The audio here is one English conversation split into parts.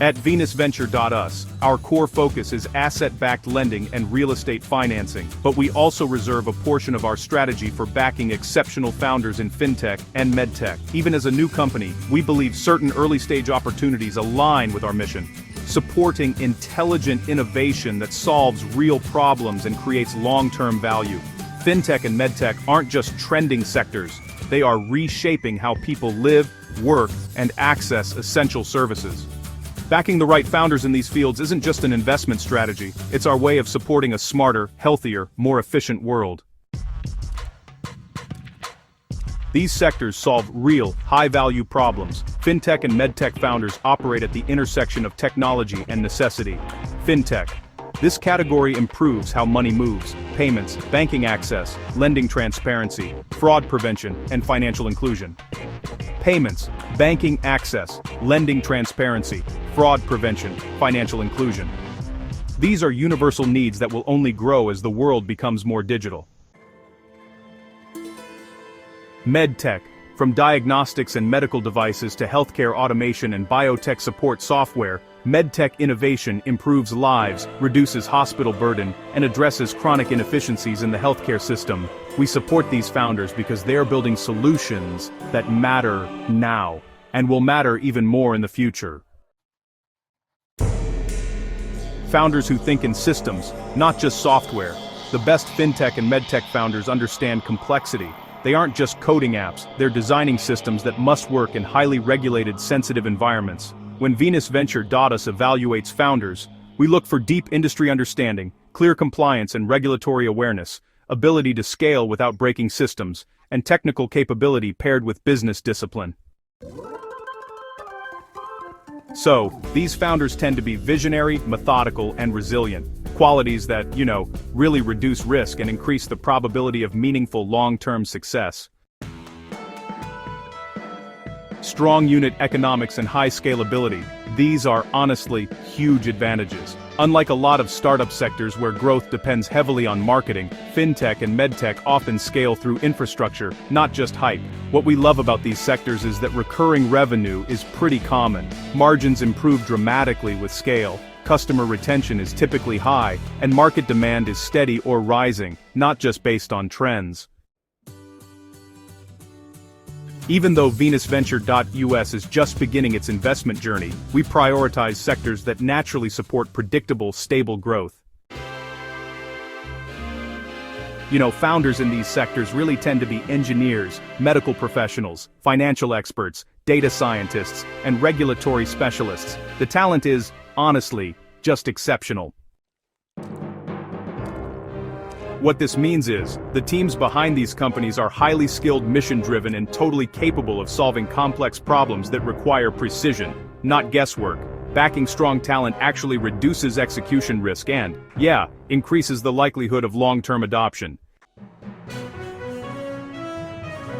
At venusventure.us, our core focus is asset-backed lending and real estate financing, but we also reserve a portion of our strategy for backing exceptional founders in Fintech and MedTech. Even as a new company, we believe certain early-stage opportunities align with our mission, supporting intelligent innovation that solves real problems and creates long-term value. Fintech and MedTech aren't just trending sectors, they are reshaping how people live, work, and access essential services. Backing the right founders in these fields isn't just an investment strategy, it's our way of supporting a smarter, healthier, more efficient world. These sectors solve real, high-value problems. Fintech and MedTech founders operate at the intersection of technology and necessity. Fintech. This category improves how money moves, payments, banking access, lending transparency, fraud prevention, and financial inclusion. Payments, banking access, lending transparency, fraud prevention, financial inclusion. These are universal needs that will only grow as the world becomes more digital. MedTech, from diagnostics and medical devices to healthcare automation and biotech support software, MedTech innovation improves lives, reduces hospital burden, and addresses chronic inefficiencies in the healthcare system. We support these founders because they are building solutions that matter now, and will matter even more in the future. Founders who think in systems, not just software. The best Fintech and MedTech founders understand complexity. They aren't just coding apps, they're designing systems that must work in highly regulated, sensitive environments. When venusventure.us evaluates founders, we look for deep industry understanding, clear compliance and regulatory awareness, ability to scale without breaking systems, and technical capability paired with business discipline. So, these founders tend to be visionary, methodical, and resilient. Qualities that, really reduce risk and increase the probability of meaningful long-term success. Strong unit economics and high scalability. These are honestly huge advantages. Unlike a lot of startup sectors where growth depends heavily on marketing, Fintech and MedTech often scale through infrastructure, not just hype. What we love about these sectors is that recurring revenue is pretty common. Margins improve dramatically with scale. Customer retention is typically high, and market demand is steady or rising, not just based on trends. Even though venusventure.us is just beginning its investment journey, we prioritize sectors that naturally support predictable, stable growth. Founders in these sectors really tend to be engineers, medical professionals, financial experts, data scientists, and regulatory specialists. The talent is, honestly, just exceptional. What this means is, the teams behind these companies are highly skilled, mission-driven, and totally capable of solving complex problems that require precision, not guesswork. Backing strong talent actually reduces execution risk and, increases the likelihood of long-term adoption.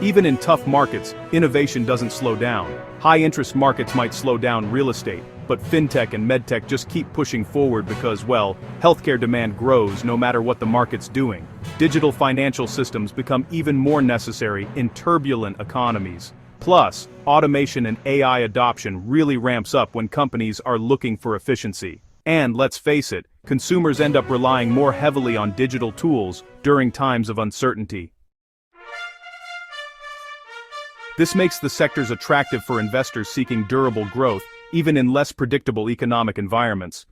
Even in tough markets, innovation doesn't slow down. High-interest markets might slow down real estate, but Fintech and MedTech just keep pushing forward because, healthcare demand grows no matter what the market's doing. Digital financial systems become even more necessary in turbulent economies. Plus, automation and AI adoption really ramps up when companies are looking for efficiency. And let's face it, consumers end up relying more heavily on digital tools during times of uncertainty. This makes the sectors attractive for investors seeking durable growth, even in less predictable economic environments.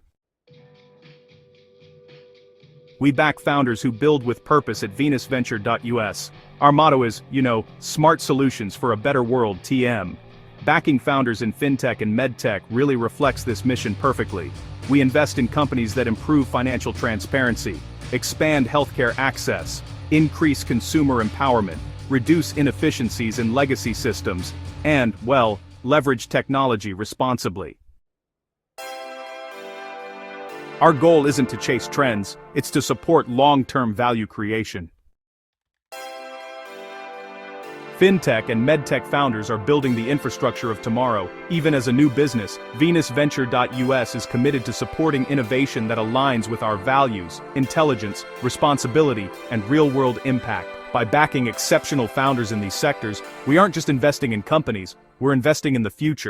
We back founders who build with purpose at venusventure.us. Our motto is, smart solutions for a better world, TM. Backing founders in Fintech and MedTech really reflects this mission perfectly. We invest in companies that improve financial transparency, expand healthcare access, increase consumer empowerment, reduce inefficiencies in legacy systems, and, leverage technology responsibly. Our goal isn't to chase trends, it's to support long-term value creation. Fintech and MedTech founders are building the infrastructure of tomorrow. Even as a new business, venusventure.us is committed to supporting innovation that aligns with our values, intelligence, responsibility, and real-world impact. By backing exceptional founders in these sectors, we aren't just investing in companies, we're investing in the future.